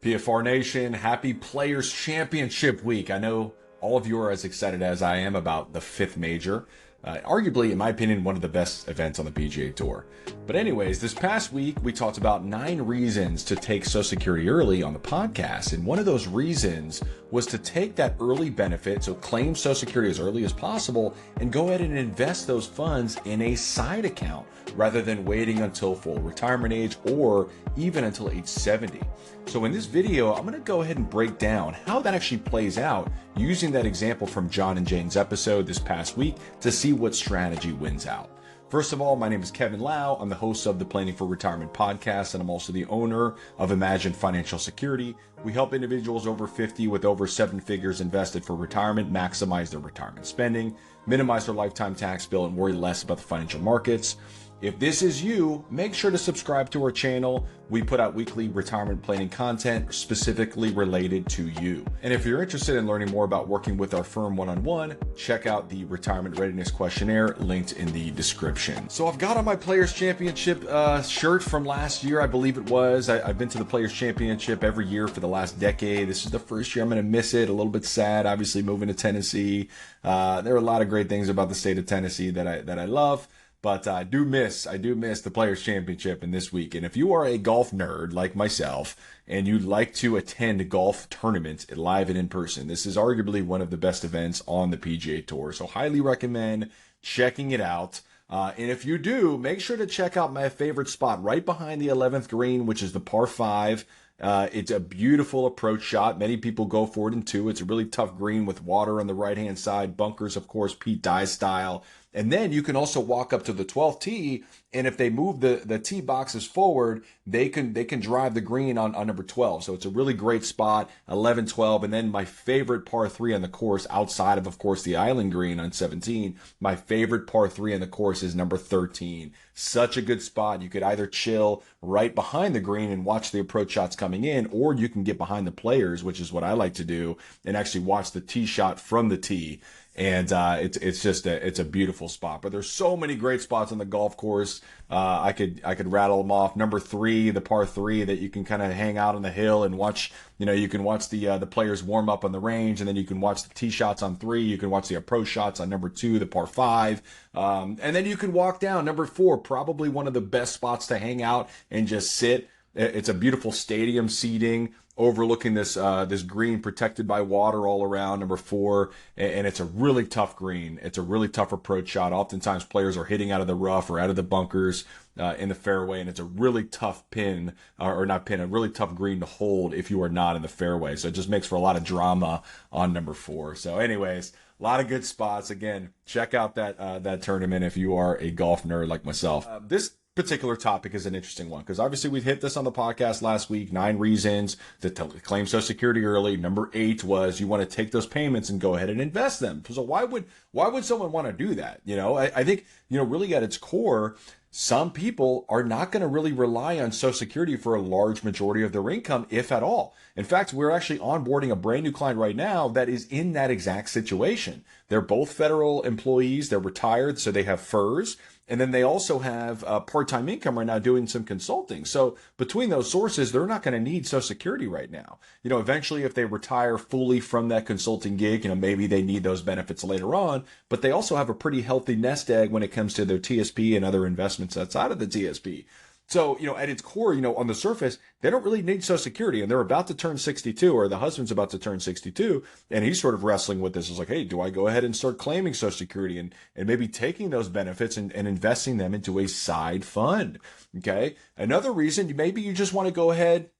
PFR Nation, happy Players Championship week. I know all of you are as excited as I am about the fifth major. Arguably, in my opinion, one of the best events on the PGA Tour. But anyways, this past week, we talked about 9 reasons to take Social Security early on the podcast. And one of those reasons was to take that early benefit, so claim Social Security as early as possible, and go ahead and invest those funds in a side account rather than waiting until full retirement age or even until age 70. So in this video, I'm going to go ahead and break down how that actually plays out using that example from John and Jane's episode this past week to see what strategy wins out. First of all, my name is Kevin Lau. I'm the host of the Planning for Retirement podcast, and I'm also the owner of Imagine Financial Security. We help individuals over 50 with over 7 figures invested for retirement maximize their retirement spending, minimize their lifetime tax bill, and worry less about the financial markets. If this is you, make sure to subscribe to our channel. We put out weekly retirement planning content specifically related to you. And if you're interested in learning more about working with our firm one-on-one, check out the Retirement Readiness Questionnaire linked in the description. So I've got on my Players Championship shirt from last year, I believe it was. I've been to the Players Championship every year for the last decade. This is the first year I'm going to miss it. A little bit sad, obviously moving to Tennessee. There are a lot of great things about the state of Tennessee that I love. But I do miss the Players Championship in this week. And if you are a golf nerd like myself and you'd like to attend golf tournaments live and in person, this is arguably one of the best events on the PGA Tour. So highly recommend checking it out. And if you do, make sure to check out my favorite spot right behind the 11th green, which is the par 5. It's a beautiful approach shot. Many people go for it in 2. It's a really tough green with water on the right-hand side. Bunkers, of course, Pete Dye style. And then you can also walk up to the 12th tee, and if they move the tee boxes forward, they can drive the green on number 12. So it's a really great spot, 11, 12. And then my favorite par 3 on the course, outside of course, the island green on 17, my favorite par 3 on the course is number 13. Such a good spot. You could either chill right behind the green and watch the approach shots coming in, or you can get behind the players, which is what I like to do, and actually watch the tee shot from the tee. And it's a beautiful spot. But there's so many great spots on the golf course. I could rattle them off. Number 3, the par 3 that you can kind of hang out on the hill and watch. You know, you can watch the players warm up on the range, and then you can watch the tee shots on 3. You can watch the approach shots on number 2, the par 5, and then you can walk down number 4. Probably one of the best spots to hang out and just sit. It's a beautiful stadium seating overlooking this green protected by water all around, number 4, and it's a really tough green. It's a really tough approach shot. Oftentimes players are hitting out of the rough or out of the bunkers in the fairway, and it's a really tough a really tough green to hold if you are not in the fairway. So it just makes for a lot of drama on number 4. So anyways, a lot of good spots. Again, check out that tournament if you are a golf nerd like myself. This particular topic is an interesting one because obviously we hit this on the podcast last week, 9 reasons to claim Social Security early. Number 8 was you want to take those payments and go ahead and invest them. So why would someone want to do that? You know, I think, you know, really at its core, some people are not going to really rely on Social Security for a large majority of their income, if at all. In fact, we're actually onboarding a brand new client right now that is in that exact situation. They're both federal employees. They're retired, so they have FERS. And then they also have part-time income right now doing some consulting. So between those sources, they're not going to need Social Security right now. You know, eventually if they retire fully from that consulting gig, you know, maybe they need those benefits later on, but they also have a pretty healthy nest egg when it comes to their TSP and other investments outside of the TSP. So, you know, at its core, you know, on the surface, they don't really need Social Security, and they're about to turn 62, or the husband's about to turn 62, and he's sort of wrestling with this. It's like, hey, do I go ahead and start claiming Social Security and maybe taking those benefits and investing them into a side fund? Okay. Another reason, maybe you just want to go ahead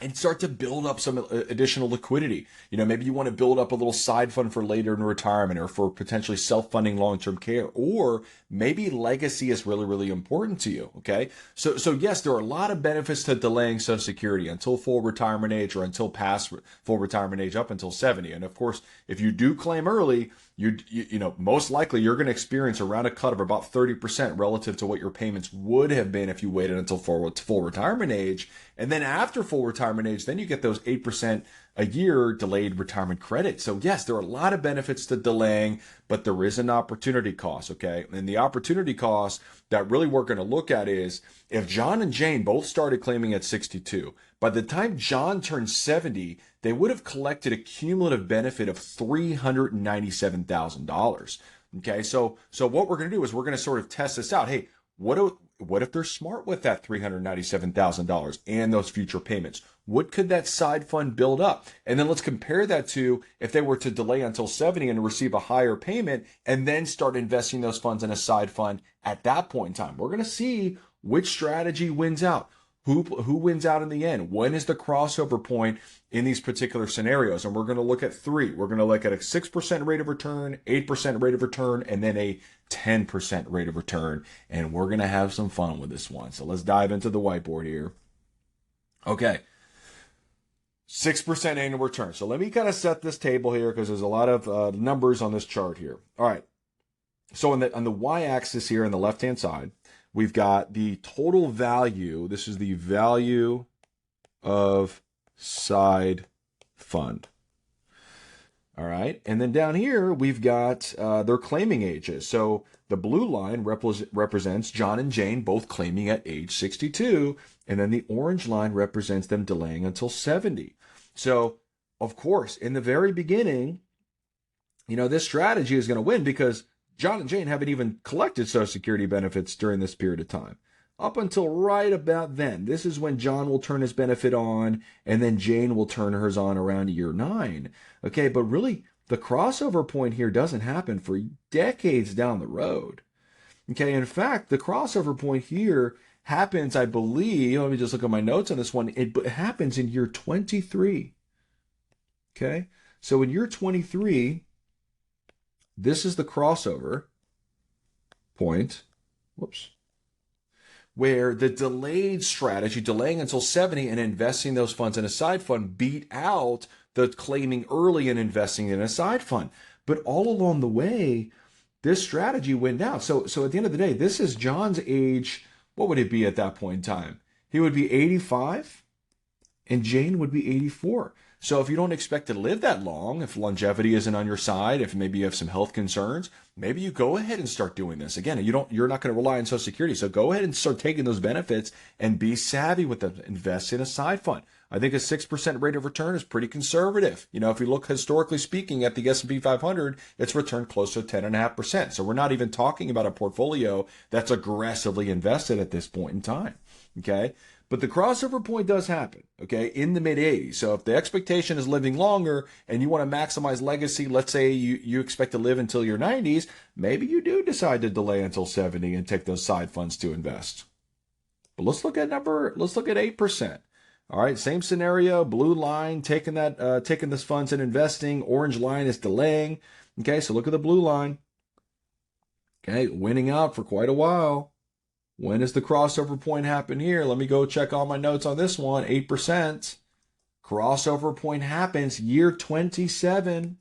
and start to build up some additional liquidity. You know, maybe you want to build up a little side fund for later in retirement or for potentially self-funding long-term care, or maybe legacy is really, really important to you. Okay. So yes, there are a lot of benefits to delaying Social Security until full retirement age or until past full retirement age up until 70. And of course, if you do claim early, you know, most likely you're going to experience around a cut of about 30% relative to what your payments would have been if you waited until full retirement age. And then after full retirement age, then you get those 8% a year delayed retirement credit. So yes, there are a lot of benefits to delaying, but there is an opportunity cost, okay? And the opportunity cost that really we're going to look at is if John and Jane both started claiming at 62, By the time John turned 70, they would have collected a cumulative benefit of $397,000. Okay, so what we're going to do is we're going to sort of test this out. Hey, what if they're smart with that $397,000 and those future payments? What could that side fund build up? And then let's compare that to if they were to delay until 70 and receive a higher payment and then start investing those funds in a side fund at that point in time. We're going to see which strategy wins out. Who wins out in the end? When is the crossover point in these particular scenarios? And we're going to look at three. We're going to look at a 6% rate of return, 8% rate of return, and then a 10% rate of return. And we're going to have some fun with this one. So let's dive into the whiteboard here. Okay. 6% annual return. So let me kind of set this table here because there's a lot of numbers on this chart here. All right. So on the y-axis here on the left-hand side, we've got the total value. This is the value of side fund. All right. And then down here, we've got their claiming ages. So the blue line represents John and Jane both claiming at age 62. And then the orange line represents them delaying until 70. So, of course, in the very beginning, this strategy is going to win because John and Jane haven't even collected Social Security benefits during this period of time. Up until right about then. This is when John will turn his benefit on, and then Jane will turn hers on around year 9. Okay, but really, the crossover point here doesn't happen for decades down the road. Okay, in fact, the crossover point here happens, I believe, let me just look at my notes on this one, it happens in year 23. Okay, so in year 23, this is the crossover point, where the delayed strategy, delaying until 70 and investing those funds in a side fund, beat out the claiming early and investing in a side fund. But all along the way, this strategy went down. So at the end of the day, this is John's age. What would it be at that point in time? He would be 85 and Jane would be 84. So if you don't expect to live that long, if longevity isn't on your side, if maybe you have some health concerns, maybe you go ahead and start doing this. Again, you're not going to rely on Social Security. So go ahead and start taking those benefits and be savvy with them. Invest in a side fund. I think a 6% rate of return is pretty conservative. If you look historically speaking at the S&P 500, it's returned close to 10.5%. So we're not even talking about a portfolio that's aggressively invested at this point in time. Okay. But the crossover point does happen, okay, in the mid-80s. So if the expectation is living longer and you want to maximize legacy, let's say you expect to live until your 90s, maybe you do decide to delay until 70 and take those side funds to invest. But let's look at 8%. All right, same scenario, blue line, taking this funds and investing, orange line is delaying. Okay, so look at the blue line. Okay, winning out for quite a while. When does the crossover point happen here? Let me go check all my notes on this one. 8%. Crossover point happens year 27.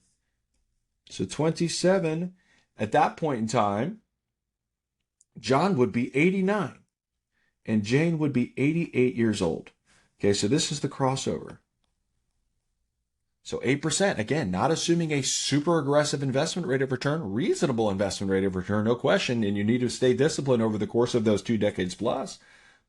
So 27. At that point in time, John would be 89 and Jane would be 88 years old. Okay, so this is the crossover. So 8%, again, not assuming a super aggressive investment rate of return, reasonable investment rate of return, no question, and you need to stay disciplined over the course of those 2 decades plus.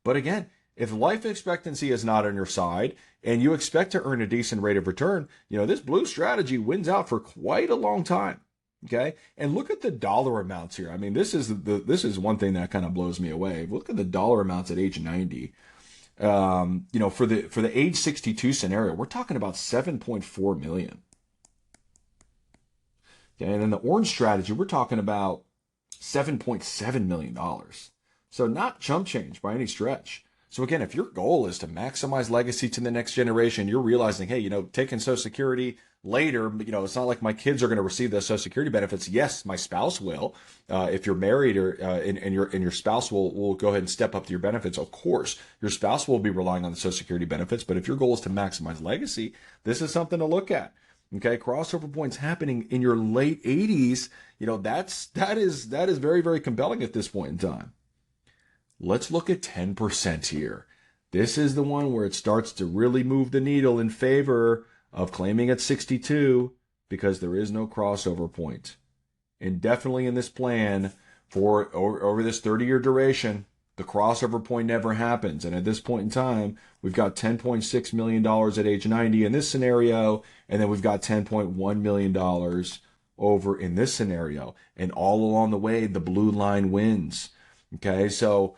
But again, if life expectancy is not on your side and you expect to earn a decent rate of return, this blue strategy wins out for quite a long time. Okay, and look at the dollar amounts here. I mean, this is one thing that kind of blows me away. Look at the dollar amounts at age 90. For the age 62 scenario, we're talking about 7.4 million. Okay, and then the orange strategy, we're talking about $7.7 million. So not chump change by any stretch. So again, if your goal is to maximize legacy to the next generation, you're realizing, hey, taking Social Security later, it's not like my kids are going to receive those Social Security benefits. Yes, my spouse will. If you're married or and your spouse will go ahead and step up to your benefits. Of course, your spouse will be relying on the Social Security benefits. But if your goal is to maximize legacy, this is something to look at. Okay, crossover points happening in your late 80s. That is very, very compelling at this point in time. Let's look at 10% here. This is the one where it starts to really move the needle in favor of claiming at 62 because there is no crossover point. And definitely in this plan for over this 30-year duration, The crossover point never happens. And at this point in time, we've got $10.6 million at age 90 in this scenario, and then we've got $10.1 million over in this scenario. And all along the way, the blue line wins. Okay, so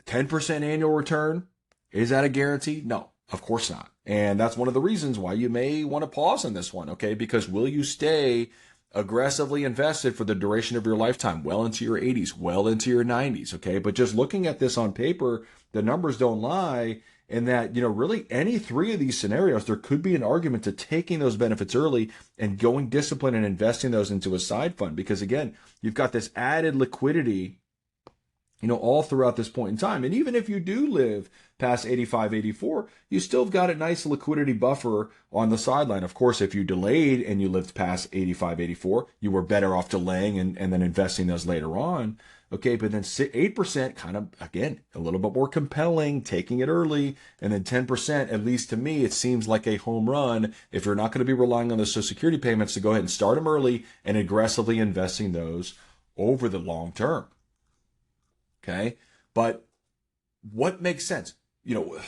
10% annual return, is that a guarantee? No, of course not. And that's one of the reasons why you may want to pause on this one, okay? Because will you stay aggressively invested for the duration of your lifetime, well into your 80s, well into your 90s, okay? But just looking at this on paper, the numbers don't lie, in that, really any three of these scenarios, there could be an argument to taking those benefits early and going disciplined and investing those into a side fund. Because again, you've got this added liquidity all throughout this point in time. And even if you do live past 85, 84, you still have got a nice liquidity buffer on the sideline. Of course, if you delayed and you lived past 85, 84, you were better off delaying and then investing those later on. Okay, but then 8% kind of, again, a little bit more compelling, taking it early. And then 10%, at least to me, it seems like a home run if you're not going to be relying on the Social Security payments, to go ahead and start them early and aggressively investing those over the long term. Okay, but what makes sense?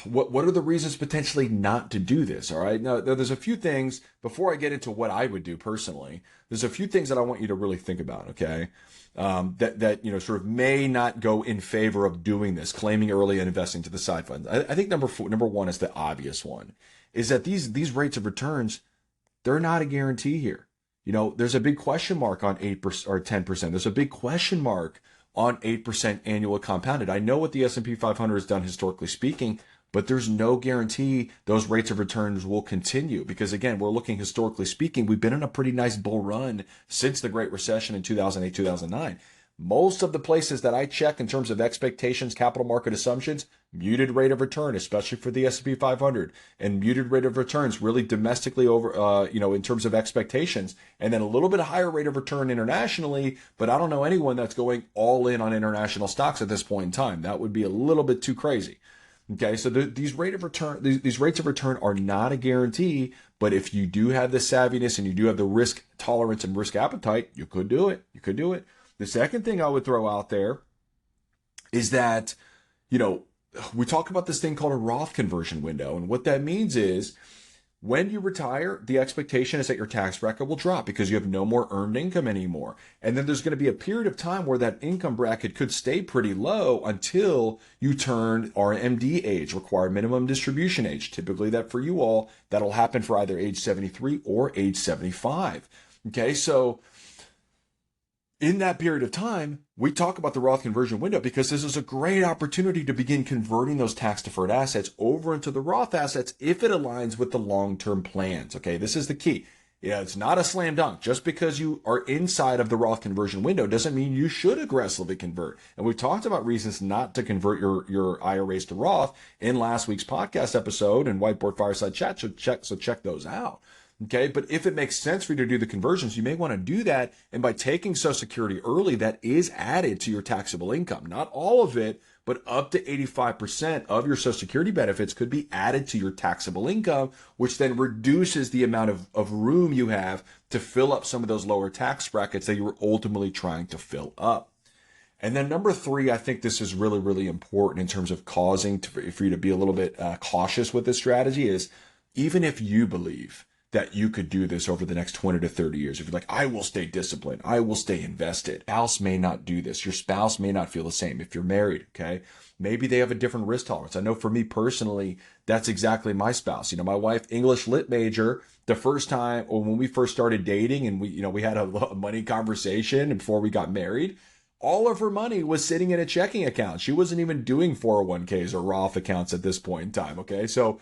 What are the reasons potentially not to do this? All right, now there's a few things before I get into what I would do personally. There's a few things that I want you to really think about. Okay, that sort of may not go in favor of doing this, claiming early and investing to the side fund. I think number one is the obvious one, is that these rates of returns, they're not a guarantee here. There's a big question mark on 8% or 10%. There's a big question mark on 8% annual compounded. I know what the S&P 500 has done historically speaking, but there's no guarantee those rates of returns will continue, because again, we're looking historically speaking, we've been in a pretty nice bull run since the Great Recession in 2008, 2009. Most of the places that I check in terms of expectations, capital market assumptions, muted rate of return, especially for the S&P 500, and muted rate of returns really domestically over, in terms of expectations, and then a little bit higher rate of return internationally. But I don't know anyone that's going all in on international stocks at this point in time. That would be a little bit too crazy. Okay, so these rates of return are not a guarantee, but if you do have the savviness and you do have the risk tolerance and risk appetite, you could do it. You could do it. The second thing I would throw out there is that, we talk about this thing called a Roth conversion window. And what that means is when you retire, the expectation is that your tax bracket will drop because you have no more earned income anymore. And then there's going to be a period of time where that income bracket could stay pretty low until you turn RMD age, required minimum distribution age. Typically that for you all, that'll happen for either age 73 or age 75. Okay, so in that period of time, we talk about the Roth conversion window because this is a great opportunity to begin converting those tax-deferred assets over into the Roth assets if it aligns with the long-term plans. Okay, this is the key. It's not a slam dunk. Just because you are inside of the Roth conversion window doesn't mean you should aggressively convert. And we've talked about reasons not to convert your IRAs to Roth in last week's podcast episode and Whiteboard Fireside Chat. So check those out. Okay, but if it makes sense for you to do the conversions, you may want to do that. And by taking Social Security early, that is added to your taxable income. Not all of it, but up to 85% of your Social Security benefits could be added to your taxable income, which then reduces the amount of room you have to fill up some of those lower tax brackets that you were ultimately trying to fill up. And then number three, I think this is really, really important in terms of for you to be a little bit cautious with this strategy, is even if you believe that you could do this over the next 20 to 30 years. If you're like, I will stay disciplined, I will stay invested. Your spouse may not do this. Your spouse may not feel the same. If you're married, okay, maybe they have a different risk tolerance. I know for me personally, that's exactly my spouse. My wife, English lit major, the first time, or when we first started dating and we had a money conversation before we got married, all of her money was sitting in a checking account. She wasn't even doing 401ks or Roth accounts at this point in time. Okay. So,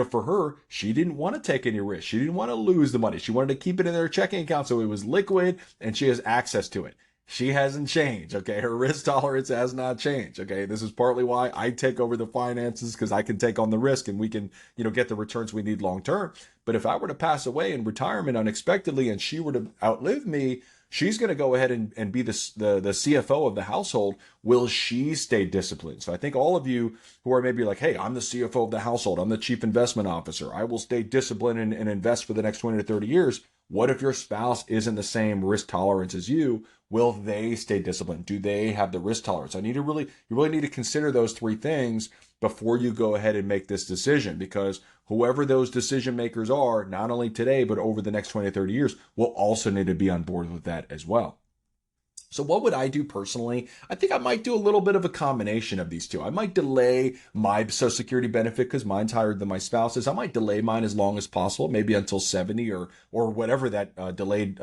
for her, she didn't want to take any risk. She didn't want to lose the money. She wanted to keep it in her checking account so it was liquid and she has access to it. She hasn't changed, okay? Her risk tolerance has not changed, okay? This is partly why I take over the finances, because I can take on the risk and we can, get the returns we need long term. But if I were to pass away in retirement unexpectedly and she were to outlive me, she's going to go ahead and be the CFO of the household. Will she stay disciplined? So I think all of you who are maybe like, hey, I'm the CFO of the household, I'm the chief investment officer, I will stay disciplined and invest for the next 20 to 30 years. What if your spouse isn't the same risk tolerance as you? Will they stay disciplined? Do they have the risk tolerance? You really need to consider those three things before you go ahead and make this decision, because whoever those decision makers are, not only today, but over the next 20 to 30 years, will also need to be on board with that as well. So what would I do personally? I think I might do a little bit of a combination of these two. I might delay my Social Security benefit because mine's higher than my spouse's. I might delay mine as long as possible, maybe until 70 or whatever that delayed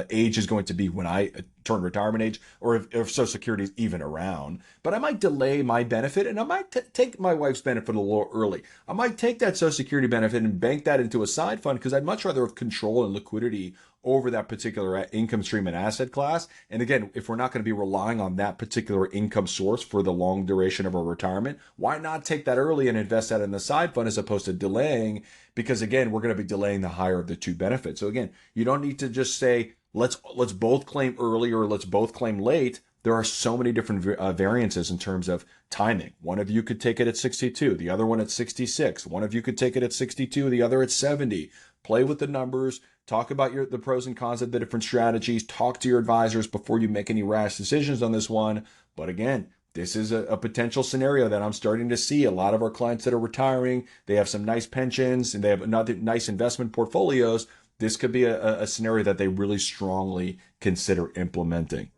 age is going to be when I turn retirement age, or if Social Security is even around. But I might delay my benefit, and I might take my wife's benefit a little early. I might take that Social Security benefit and bank that into a side fund, because I'd much rather have control and liquidity over that particular income stream and asset class. And again, if we're not going to be relying on that particular income source for the long duration of our retirement, why not take that early and invest that in the side fund as opposed to delaying? Because again, we're going to be delaying the higher of the two benefits. So again, you don't need to just say, let's both claim early or let's both claim late. There are so many different variances in terms of timing. One of you could take it at 62, the other one at 66. One of you could take it at 62, the other at 70. Play with the numbers. Talk about the pros and cons of the different strategies. Talk to your advisors before you make any rash decisions on this one. But again, this is a potential scenario that I'm starting to see. A lot of our clients that are retiring, they have some nice pensions and they have nice investment portfolios. This could be a scenario that they really strongly consider implementing.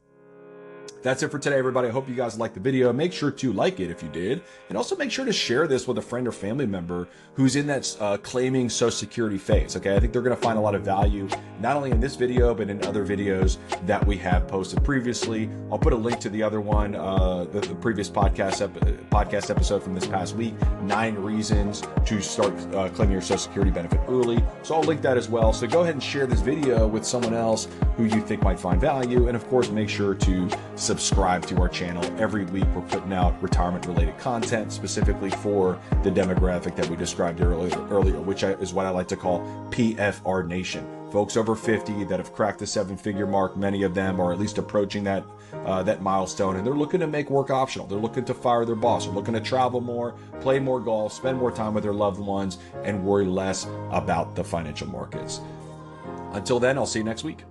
That's it for today, everybody. I hope you guys liked the video. Make sure to like it if you did. And also make sure to share this with a friend or family member who's in that claiming Social Security phase. Okay, I think they're going to find a lot of value, not only in this video, but in other videos that we have posted previously. I'll put a link to the other one, the previous podcast episode from this past week, 9 reasons to start claiming your Social Security benefit early. So I'll link that as well. So go ahead and share this video with someone else who you think might find value. And of course, make sure to subscribe to our channel. Every week we're putting out retirement related content specifically for the demographic that we described earlier, which is what I like to call PFR Nation. Folks over 50 that have cracked the 7-figure mark. Many of them are at least approaching that milestone, and they're looking to make work optional. They're looking to fire their boss. They're looking to travel more, play more golf, spend more time with their loved ones, and worry less about the financial markets. Until then, I'll see you next week.